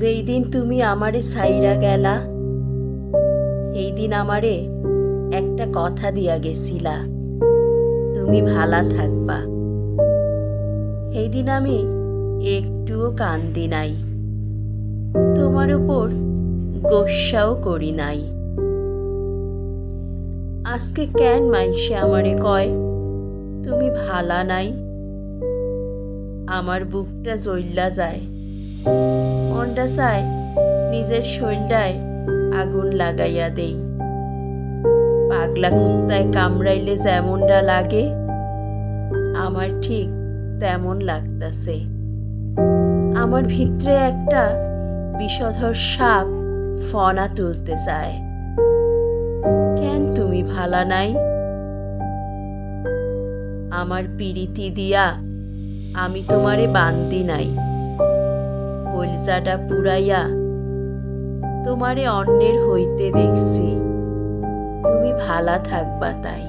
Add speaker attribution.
Speaker 1: যেই দিন তুমি আমারে ছাইরা গেলা, এই দিন আমারে একটা কথা দিয়া গেছিলা, তুমি ভালা থাকবা। এই দিন আমি একটুও কান্দি নাই, তোমার উপর গোস্সাও করি নাই। আজকে কেন মাইনসে আমারে কয় তুমি ভালা নাই? আমার বুকটা জ্বল্লা যায়, মনটা চায় নিজের শরীরটায় আগুন লাগাইয়া দেই। পাগলা কুত্তায় কামড়াইলে যেমনটা লাগে, আমার ঠিক তেমন লাগতাছে। আমার ভিতরে একটা বিষধর সাপ ফনা তুলতে চায়। কেন তুমি ভালা নাই? আমার পিরিতি দিয়া আমি তোমারে বান্দি নাই, কলিজাটা পুরাইয়া তোমারে অন্যের হইতে দেখছি, তুমি ভালা থাকবা তাই।